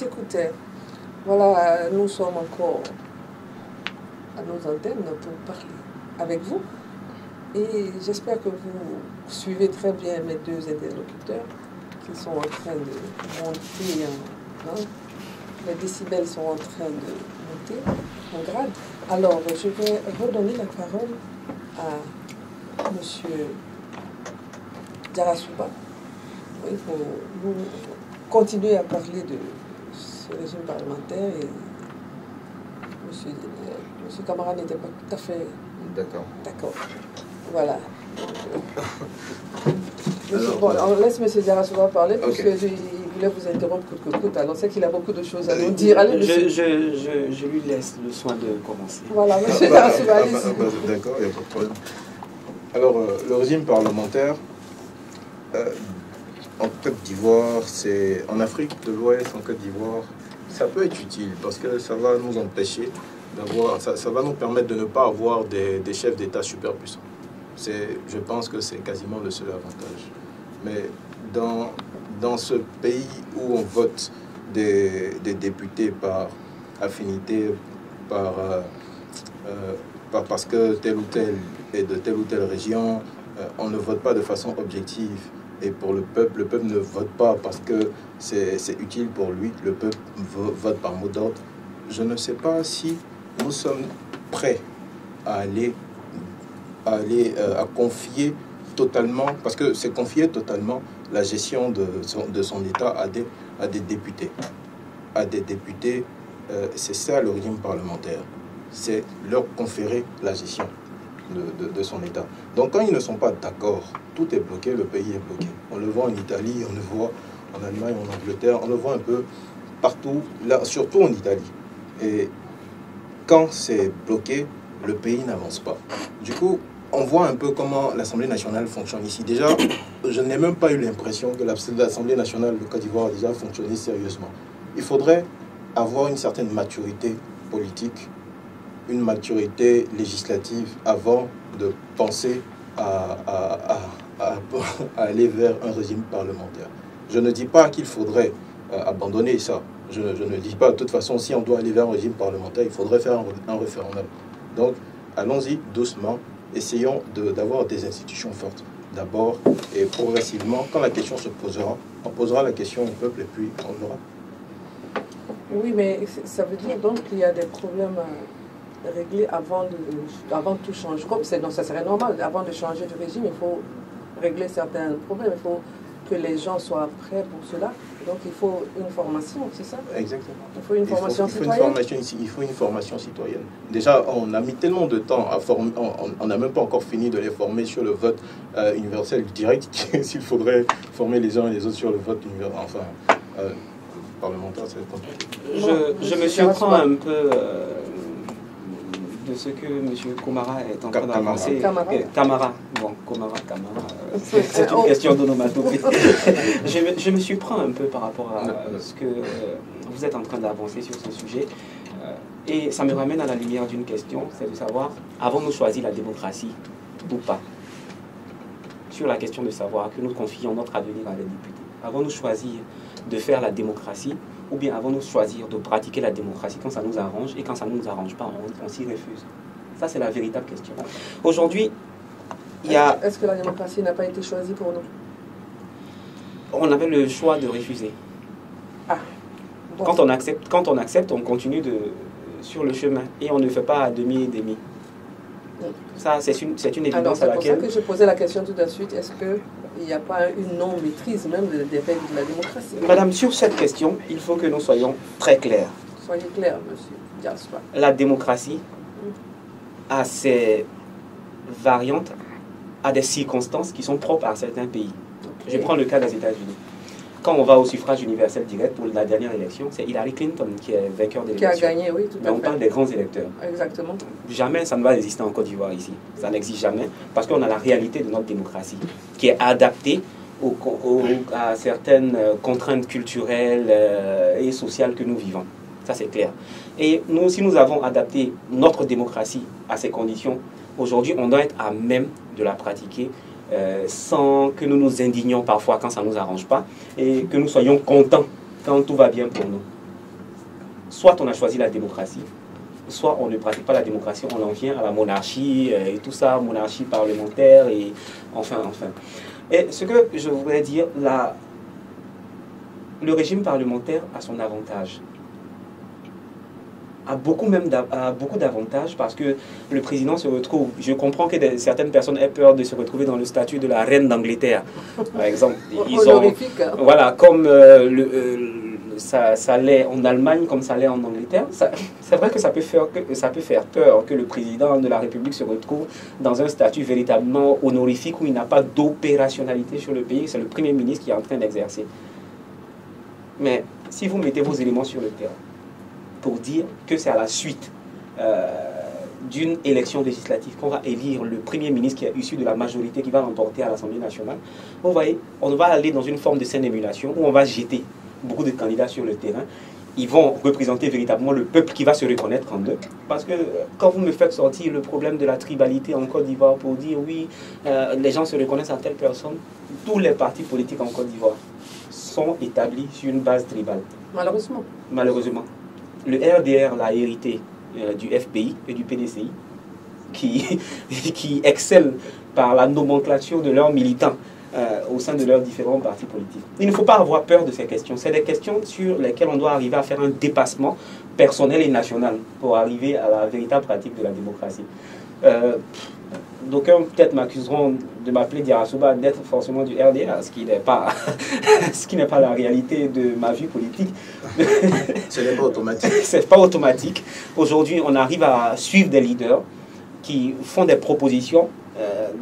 j'écoutais. Voilà, nous sommes encore à nos antennes pour parler avec vous. Et j'espère que vous suivez très bien mes deux interlocuteurs qui sont en train de monter, les décibels sont en train de monter en grade. Alors, je vais redonner la parole à M. Diarra-Souba, oui, pour nous continuer à parler de ce régime parlementaire. Et M. Camara n'était pas tout à fait d'accord. Voilà. Bon, on laisse M. Diarra-Souba parler, parce qu'il voulait vous interrompre coûte que coûte. Alors, c'est qu'il a beaucoup de choses à nous dire. Allez, je lui laisse le soin de commencer. Voilà, M. Diarra-Souba, allez-y. D'accord, il n'y a pas de problème. Alors, le régime parlementaire, en Côte d'Ivoire, en Afrique de l'Ouest, en Côte d'Ivoire, ça peut être utile, parce que ça va nous empêcher d'avoir, ça va nous permettre de ne pas avoir des chefs d'État super puissants. Je pense que c'est quasiment le seul avantage. Mais dans ce pays où on vote des députés par affinité, parce que tel ou tel est de telle ou telle région, on ne vote pas de façon objective. Et pour le peuple ne vote pas parce que c'est utile pour lui. Le peuple vote par mot d'ordre. Je ne sais pas si nous sommes prêts à confier totalement, parce que c'est confier totalement la gestion de son État à des députés. À des députés, c'est ça le régime parlementaire. C'est leur conférer la gestion de son État. Donc quand ils ne sont pas d'accord, tout est bloqué, le pays est bloqué. On le voit en Italie, on le voit en Allemagne, en Angleterre, on le voit un peu partout, là, surtout en Italie. Et quand c'est bloqué, le pays n'avance pas. Du coup, on voit un peu comment l'Assemblée nationale fonctionne ici. Déjà, je n'ai même pas eu l'impression que l'Assemblée nationale de Côte d'Ivoire a déjà fonctionné sérieusement. Il faudrait avoir une certaine maturité politique, une maturité législative avant de penser à aller vers un régime parlementaire. Je ne dis pas qu'il faudrait abandonner ça. Je ne dis pas, de toute façon, si on doit aller vers un régime parlementaire, il faudrait faire un référendum. Donc, allons-y doucement, essayons d'avoir des institutions fortes d'abord, et progressivement, quand la question se posera, on posera la question au peuple et puis on verra. Oui, mais ça veut dire donc qu'il y a des problèmes à régler avant de tout changer. Donc ça serait normal, avant de changer de régime, il faut régler certains problèmes, il faut que les gens soient prêts pour cela. Donc il faut une formation, c'est ça? Exactement. Il faut une formation citoyenne. Il faut une formation citoyenne. Déjà, on a mis tellement de temps à former, on n'a même pas encore fini de les former sur le vote universel direct, s'il faudrait former les uns et les autres sur le vote universel, enfin, parlementaire, c'est compliqué. Je me surprends un peu de ce que M. Komara est en train d'avancer. Camara. Bon, Komara. C'est une question d'onomatopée. je me surprends un peu par rapport à ce que vous êtes en train d'avancer sur ce sujet. Et ça me ramène à la lumière d'une question, c'est de savoir, avons-nous choisi la démocratie ou pas? Sur la question de savoir que nous confions notre avenir à les députés. Avons-nous choisi de faire la démocratie ou bien avons-nous choisir de pratiquer la démocratie quand ça nous arrange et quand ça ne nous arrange pas, on s'y refuse? Ça, c'est la véritable question. Aujourd'hui, il y a... Est-ce que la démocratie n'a pas été choisie pour nous? On avait le choix de refuser. Ah, bon. Quand on accepte, on continue sur le chemin et on ne fait pas à demi et demi. Ça, c'est une évidence à laquelle... C'est pour ça que je posais la question tout de suite. Est-ce qu'il n'y a pas une non-maîtrise même des règles de la démocratie? Madame, sur cette question, il faut que nous soyons très clairs. Soyez clair, monsieur Diarra-Souba. La démocratie a ses variantes, a des circonstances qui sont propres à certains pays. Okay. Je prends le cas des États-Unis. Quand on va au suffrage universel direct pour la dernière élection, c'est Hillary Clinton qui est vainqueur de l'élection. Qui a gagné, oui, tout à fait. Mais on parle des grands électeurs. Exactement. Jamais ça ne va exister en Côte d'Ivoire ici. Ça n'existe jamais parce qu'on a la réalité de notre démocratie qui est adaptée à certaines contraintes culturelles et sociales que nous vivons. Ça, c'est clair. Et nous aussi, nous avons adapté notre démocratie à ces conditions. Aujourd'hui, on doit être à même de la pratiquer sans que nous nous indignions parfois quand ça ne nous arrange pas et que nous soyons contents quand tout va bien pour nous. soit on a choisi la démocratie, soit on ne pratique pas la démocratie, on en vient à la monarchie et tout ça, monarchie parlementaire et enfin. Et ce que je voudrais dire, le régime parlementaire a son avantage. A beaucoup d'avantages parce que le président se retrouve, je comprends que certaines personnes aient peur de se retrouver dans le statut de la reine d'Angleterre, par exemple. Voilà, comme ça l'est en Allemagne, comme ça l'est en Angleterre. C'est vrai que ça peut faire peur que le président de la République se retrouve dans un statut véritablement honorifique où il n'a pas d'opérationnalité sur le pays. C'est le Premier ministre qui est en train d'exercer. Mais si vous mettez vos éléments sur le terrain, pour dire que c'est à la suite d'une élection législative qu'on va élire le Premier ministre qui est issu de la majorité qui va l'emporter à l'Assemblée nationale, vous voyez, on va aller dans une forme de saine émulation où on va jeter beaucoup de candidats sur le terrain. Ils vont représenter véritablement le peuple qui va se reconnaître en eux. Parce que quand vous me faites sortir le problème de la tribalité en Côte d'Ivoire pour dire oui, les gens se reconnaissent en telle personne, tous les partis politiques en Côte d'Ivoire sont établis sur une base tribale. Malheureusement. Malheureusement. Le RDR l'a hérité du FPI et du PDCI qui excellent par la nomenclature de leurs militants au sein de leurs différents partis politiques. Il ne faut pas avoir peur de ces questions. C'est des questions sur lesquelles on doit arriver à faire un dépassement personnel et national pour arriver à la véritable pratique de la démocratie. D'aucuns peut-être m'accuseront de m'appeler Diarasouba d'être forcément du RDR, ce qui n'est pas la réalité de ma vie politique. Ce n'est pas automatique. C'est pas automatique. Aujourd'hui, on arrive à suivre des leaders qui font des propositions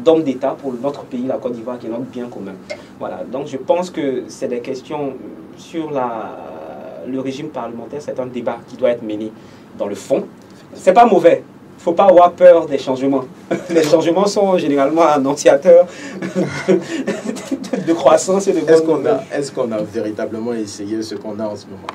d'hommes d'État pour notre pays, la Côte d'Ivoire, qui est notre bien commun. Voilà. Donc je pense que c'est des questions sur le régime parlementaire, c'est un débat qui doit être mené dans le fond. C'est pas mauvais. Il ne faut pas avoir peur des changements. Les changements sont généralement annonciateurs de croissance et de bonne nouvelle. Est-ce qu'on a véritablement essayé ce qu'on a en ce moment?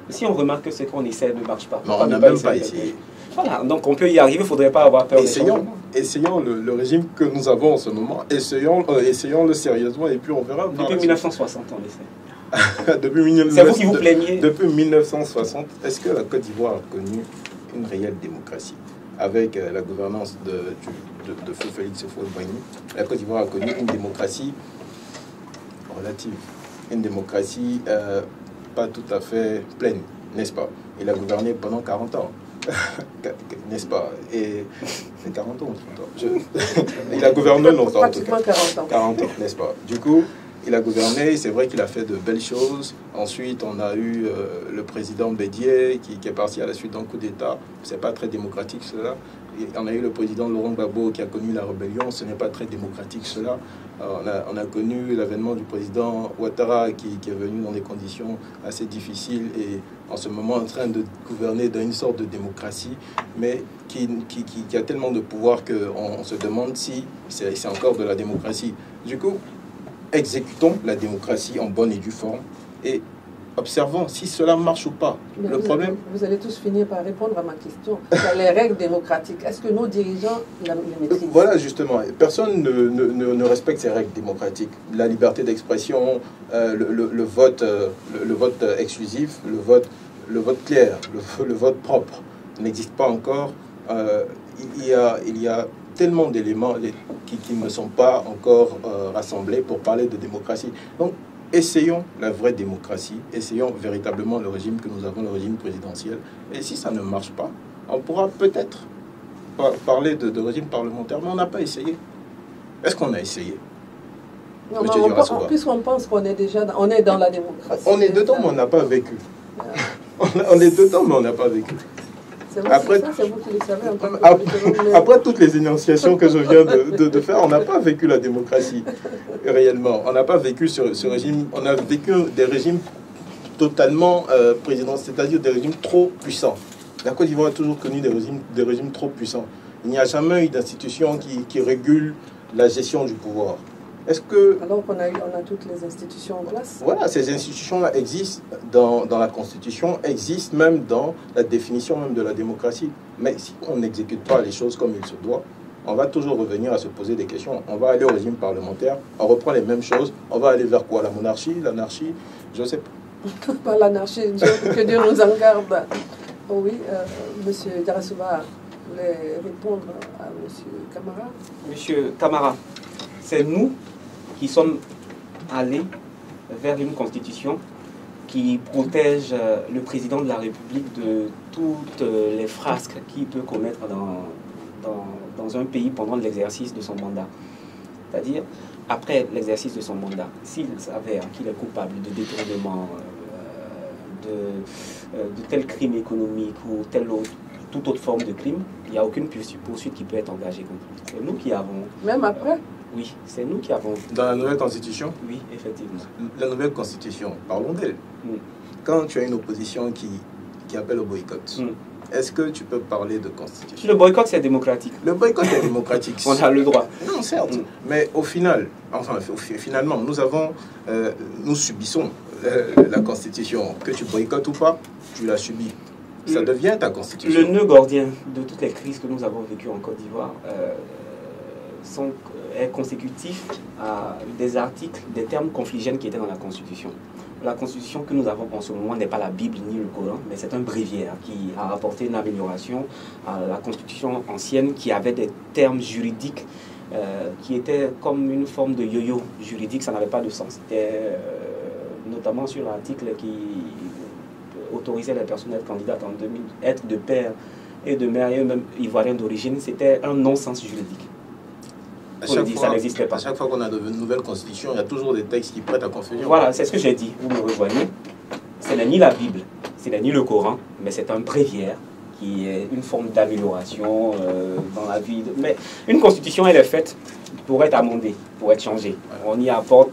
Si on remarque que ce qu'on essaie ne marche pas. Non, on n'a même pas essayé. Voilà, donc on peut y arriver, il ne faudrait pas avoir peur des changements. Essayons le régime que nous avons en ce moment, essayons-le sérieusement et puis on verra. Depuis 1960, on essaie. C'est vous qui vous plaignez. Depuis 1960, est-ce que la Côte d'Ivoire a connu une réelle démocratie? Avec la gouvernance de Feu Félix Houphouët-Boigny, la Côte d'Ivoire a connu une démocratie relative, une démocratie pas tout à fait pleine, n'est-ce pas? Il a gouverné pendant 40 ans, n'est-ce pas? Et 40 ans ou 30 ans il a gouverné longtemps, pratiquement 40 ans. 40 ans, n'est-ce pas? Du coup, il a gouverné, c'est vrai qu'il a fait de belles choses. Ensuite, on a eu le président Bédié qui est parti à la suite d'un coup d'État. C'est pas très démocratique cela. Et on a eu le président Laurent Gbagbo qui a connu la rébellion. Ce n'est pas très démocratique cela. On a connu l'avènement du président Ouattara qui est venu dans des conditions assez difficiles et en ce moment en train de gouverner dans une sorte de démocratie, mais qui a tellement de pouvoir qu'on se demande si c'est encore de la démocratie. Du coup, exécutons la démocratie en bonne et due forme et observons si cela marche ou pas. Le problème... Vous allez tous finir par répondre à ma question. Les règles démocratiques, est-ce que nos dirigeants les maîtrisent? Voilà, justement. Personne ne respecte ces règles démocratiques. La liberté d'expression, le vote exclusif, le vote clair, le vote propre n'existe pas encore. Il y a tellement d'éléments qui ne sont pas encore rassemblés pour parler de démocratie. Donc, essayons la vraie démocratie, essayons véritablement le régime que nous avons, le régime présidentiel. Et si ça ne marche pas, on pourra peut-être parler de régime parlementaire, mais on n'a pas essayé. Est-ce qu'on a essayé? Non, puisqu'on pense qu'on est déjà dans la démocratie. On est dedans, mais on n'a pas vécu. On est dedans, mais on n'a pas vécu. Après toutes les énonciations que je viens de faire, on n'a pas vécu la démocratie réellement. On n'a pas vécu ce régime. On a vécu des régimes totalement présidentiels, c'est-à-dire des régimes trop puissants. La Côte d'Ivoire a toujours connu des régimes trop puissants. Il n'y a jamais eu d'institution qui régule la gestion du pouvoir. Alors qu'on a toutes les institutions en place? Voilà, ces institutions-là existent dans la Constitution, existent même dans la définition même de la démocratie. Mais si on n'exécute pas les choses comme il se doit, on va toujours revenir à se poser des questions. On va aller au régime parlementaire, on reprend les mêmes choses, on va aller vers quoi? La monarchie, l'anarchie? Je ne sais pas. par l'anarchie, que Dieu nous en garde. Oh oui, Monsieur Diarra-Souba voulait répondre à Monsieur Camara. Monsieur Camara, c'est nous qui sommes allés vers une constitution qui protège le président de la République de toutes les frasques qu'il peut commettre dans un pays pendant l'exercice de son mandat. C'est-à-dire, après l'exercice de son mandat, s'il s'avère qu'il est coupable de détournement, de tel crime économique ou toute autre forme de crime, il n'y a aucune poursuite qui peut être engagée contre lui. C'est nous qui avons... Même après? Oui, c'est nous qui avons... Dans la nouvelle constitution? Oui, effectivement. La nouvelle constitution, parlons d'elle. Quand tu as une opposition qui appelle au boycott, est-ce que tu peux parler de constitution? Le boycott, c'est démocratique. Le boycott est démocratique. On a le droit. Non, certes. Mais au final, finalement, nous subissons la constitution. Que tu boycottes ou pas, tu la subis. Ça devient ta constitution. Le nœud gordien de toutes les crises que nous avons vécues en Côte d'Ivoire est consécutif à des articles, des termes confligènes qui étaient dans la Constitution. La Constitution que nous avons en ce moment n'est pas la Bible ni le Coran, mais c'est un bréviaire qui a apporté une amélioration à la Constitution ancienne qui avait des termes juridiques qui étaient comme une forme de yo-yo juridique, ça n'avait pas de sens. C'était notamment sur l'article qui autorisait les personnes à être candidates en 2000, être de père et de mère et même ivoiriens d'origine, c'était un non-sens juridique. Ça n'existait pas. À chaque fois qu'on a de nouvelles constitutions, il y a toujours des textes qui prêtent à confusion. Voilà, c'est ce que j'ai dit, vous me rejoignez. Ce n'est ni la Bible, ce n'est ni le Coran, mais c'est un bréviaire qui est une forme d'amélioration dans la vie. Mais une constitution, elle est faite pour être amendée, pour être changée. On y apporte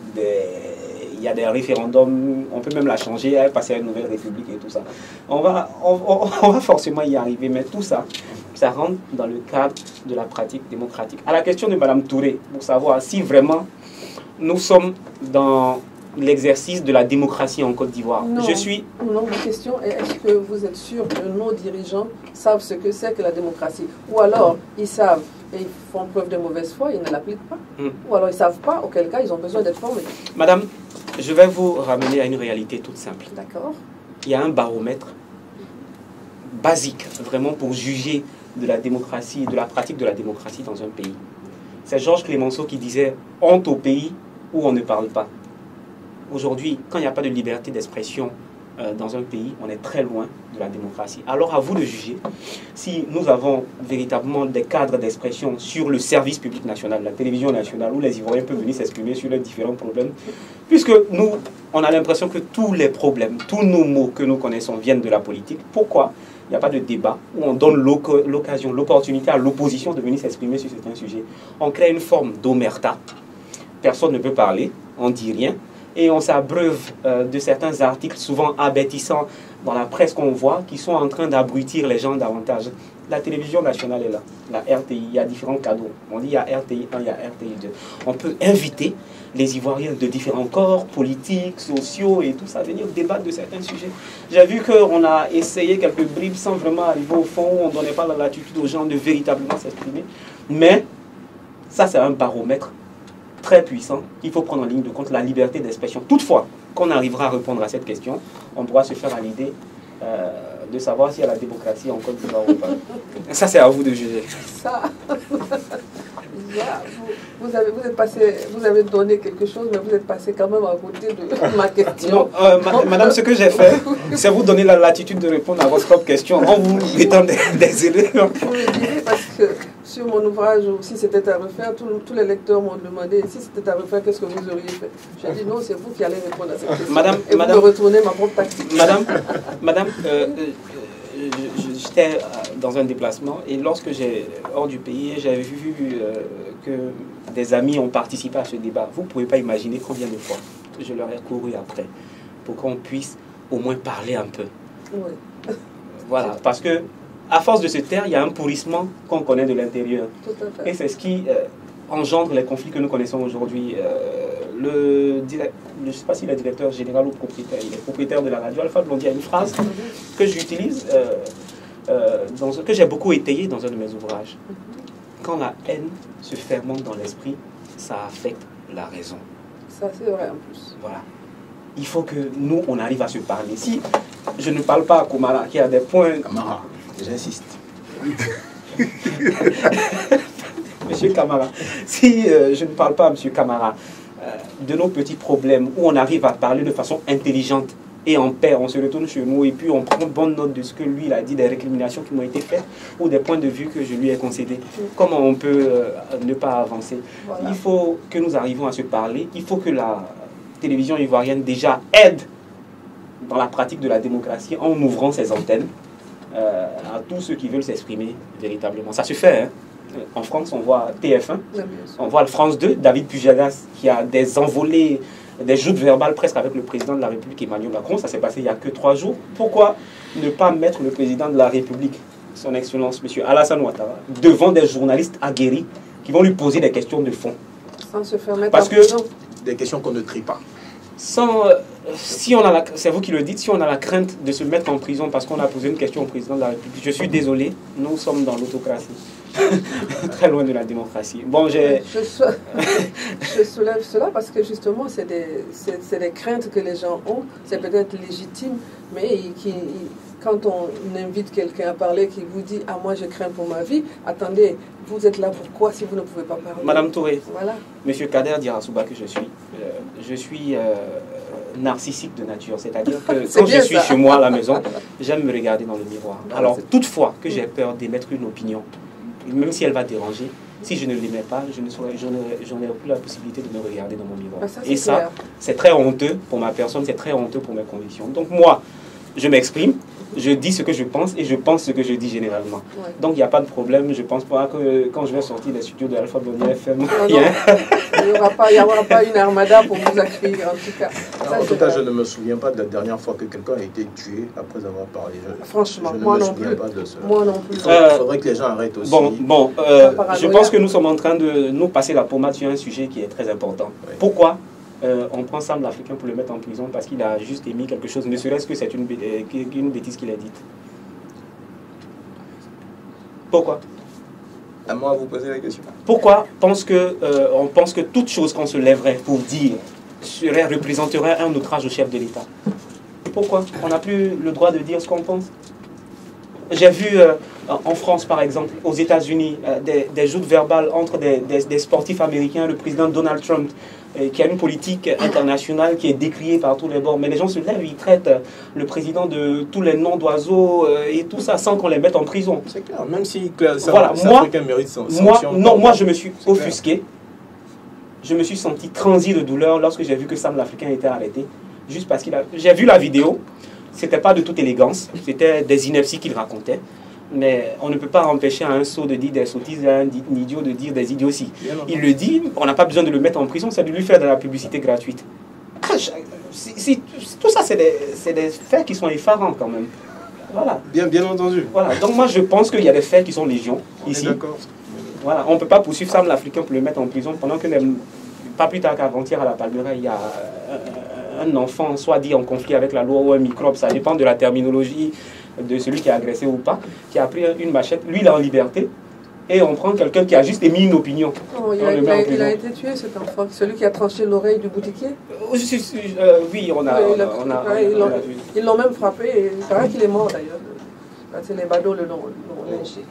il y a des référendums, on peut même la changer, passer à une nouvelle république et tout ça. On va forcément y arriver, mais tout ça, ça rentre dans le cadre de la pratique démocratique. À la question de Mme Touré, pour savoir si vraiment nous sommes dans l'exercice de la démocratie en Côte d'Ivoire. Non, ma question est, est-ce que vous êtes sûr que nos dirigeants savent ce que c'est que la démocratie? Ou alors, ils savent et ils font preuve de mauvaise foi, ils ne l'appliquent pas? Ou alors, ils ne savent pas, auquel cas, ils ont besoin d'être formés? Madame, je vais vous ramener à une réalité toute simple. D'accord. Il y a un baromètre basique, vraiment pour juger de la démocratie, de la pratique de la démocratie dans un pays. C'est Georges Clemenceau qui disait « honte au pays où on ne parle pas ». Aujourd'hui, quand il n'y a pas de liberté d'expression dans un pays, on est très loin de la démocratie. Alors à vous de juger si nous avons véritablement des cadres d'expression sur le service public national, la télévision nationale, où les Ivoiriens peuvent venir s'exprimer sur les différents problèmes. Puisque nous, on a l'impression que tous les problèmes, tous nos maux que nous connaissons viennent de la politique. Pourquoi il n'y a pas de débat où on donne l'occasion, l'opportunité à l'opposition de venir s'exprimer sur certains sujets? On crée une forme d'omerta. Personne ne peut parler, on ne dit rien. Et on s'abreuve de certains articles souvent abêtissants dans la presse qu'on voit qui sont en train d'abrutir les gens davantage. La télévision nationale est là, la RTI, il y a différents cadeaux. On dit il y a RTI 1, il y a RTI 2. On peut inviter les Ivoiriens de différents corps politiques, sociaux et tout ça, venir débattre de certains sujets. J'ai vu qu'on a essayé quelques bribes sans vraiment arriver au fond, on ne donnait pas la latitude aux gens de véritablement s'exprimer. Mais ça, c'est un baromètre très puissant. Il faut prendre en ligne de compte la liberté d'expression. Toutefois, qu'on arrivera à répondre à cette question, on pourra se faire à l'idée de savoir s'il y a la démocratie en Côte d'Ivoire ou pas. Ça, c'est à vous de juger. Ça, vous avez donné quelque chose, mais vous êtes passé quand même à côté de ma question. Non, madame, ce que j'ai fait, c'est vous donner la latitude de répondre à votre propre question en vous mettant des éléments. Je le dirais parce que sur mon ouvrage, si c'était à refaire, tous les lecteurs m'ont demandé si c'était à refaire, qu'est-ce que vous auriez fait? J'ai dit non, c'est vous qui allez répondre à cette question. Et vous me retournez ma propre tactique. Madame, j'étais dans un déplacement et lorsque hors du pays, j'ai vu que des amis ont participé à ce débat. Vous ne pouvez pas imaginer combien de fois je leur ai couru après pour qu'on puisse au moins parler un peu. Oui. Voilà, parce que à force de se taire, il y a un pourrissement qu'on connaît de l'intérieur. Tout à fait. Et c'est ce qui engendre les conflits que nous connaissons aujourd'hui. Je ne sais pas s'il est directeur général ou propriétaire, il est propriétaire de la radio Alpha Blondy. Il y a une phrase que j'utilise, que j'ai beaucoup étayée dans un de mes ouvrages. Quand la haine se fermente dans l'esprit, ça affecte la raison. Ça, c'est vrai en plus. Voilà. il faut que nous, on arrive à se parler. Si je ne parle pas à Komara, qui a des points... Kamara, j'insiste. Monsieur Kamara, si je ne parle pas à Monsieur Kamara de nos petits problèmes, où on arrive à parler de façon intelligente et en paix, on se retourne chez nous et puis on prend bonne note de ce que lui il a dit, des récriminations qui m'ont été faites ou des points de vue que je lui ai concédés. Comment on peut ne pas avancer? Il faut que nous arrivions à se parler, il faut que la télévision ivoirienne déjà aide dans la pratique de la démocratie en ouvrant ses antennes à tous ceux qui veulent s'exprimer véritablement. Ça se fait, hein? En France, on voit TF1, on voit le France 2, David Pujadas, qui a des envolées, des joutes verbales presque avec le président de la République, Emmanuel Macron. Ça s'est passé il n'y a que 3 jours. Pourquoi ne pas mettre le président de la République, son Excellence, M. Alassane Ouattara, devant des journalistes aguerris qui vont lui poser des questions de fond? Sans se faire mettre Parce que des questions qu'on ne trie pas. Si on a c'est vous qui le dites, si on a la crainte de se mettre en prison parce qu'on a posé une question au président de la République, je suis désolé, nous sommes dans l'autocratie. Très loin de la démocratie. Bon, je soulève cela parce que justement, c'est des craintes que les gens ont. C'est peut-être légitime, mais quand on invite quelqu'un à parler qui vous dit « Ah, moi, je crains pour ma vie », attendez, vous êtes là pourquoi si vous ne pouvez pas parler? Madame Touré, voilà. Monsieur Kader Dirasouba que je suis narcissique de nature, c'est-à-dire que quand je suis chez moi à la maison, j'aime me regarder dans le miroir. Alors, toutefois que j'ai peur d'émettre une opinion, même si elle va déranger, si je ne l'aimais pas, je n'aurais plus la possibilité de me regarder dans mon miroir. Et ça, c'est très honteux pour ma personne, c'est très honteux pour mes convictions. Donc moi, je m'exprime, je dis ce que je pense et je pense ce que je dis généralement. Ouais. Donc il n'y a pas de problème, je ne pense pas que quand je vais sortir des studios de Alpha Bonia FM, il n'y aura pas une armada pour vous accueillir en tout cas. En tout cas, je ne me souviens pas de la dernière fois que quelqu'un a été tué après avoir parlé. Franchement, je moi ne me non souviens plus. Pas de cela. Moi non plus. Il faudrait que les gens arrêtent aussi. Je pense que nous sommes en train de nous passer la pommade sur un sujet qui est très important. Oui. Pourquoi on prend Sam l'Africain pour le mettre en prison parce qu'il a juste émis quelque chose, ne serait-ce que c'est une bêtise qu'il a dite. Pourquoi? À moi à vous poser la question. Pourquoi on pense que toute chose qu'on se lèverait pour dire représenterait un outrage au chef de l'État? Pourquoi? On n'a plus le droit de dire ce qu'on pense. J'ai vu en France, par exemple, aux États-Unis, des joutes verbales entre des sportifs américains, le président Donald Trump, qui a une politique internationale qui est décriée par tous les bords. Mais les gens se lèvent, ils traitent le président de tous les noms d'oiseaux et tout ça sans qu'on les mette en prison. C'est clair, même si voilà, Africain mérite son sanction. Moi, je me suis offusqué. Je me suis senti transi de douleur lorsque j'ai vu que Sam l'Africain était arrêté. Juste parce qu'il a... J'ai vu la vidéo. C'était pas de toute élégance, c'était des inepties qu'il racontait. Mais on ne peut pas empêcher à un sot de dire des sottises et à un idiot de dire des idioties. Il le dit, on n'a pas besoin de le mettre en prison, c'est de lui faire de la publicité gratuite. Tout ça, c'est des faits qui sont effarants quand même. Voilà. Bien entendu. Voilà. Donc moi, je pense qu'il y a des faits qui sont légion ici. D'accord. Voilà. On ne peut pas poursuivre Sam l'Africain pour le mettre en prison pendant que, pas plus tard qu'avant-hier à la Palmyra, il y a un enfant, soit dit en conflit avec la loi ou un microbe, ça dépend de la terminologie de celui qui a agressé ou pas, qui a pris une machette, lui il est en liberté, et on prend quelqu'un qui a juste émis une opinion. Oh, il a été tué cet enfant, celui qui a tranché l'oreille du boutiquier. Oui, on a vu. Ils l'ont même frappé, et il paraît qu'il est mort d'ailleurs. Les badauds l'ont lynché.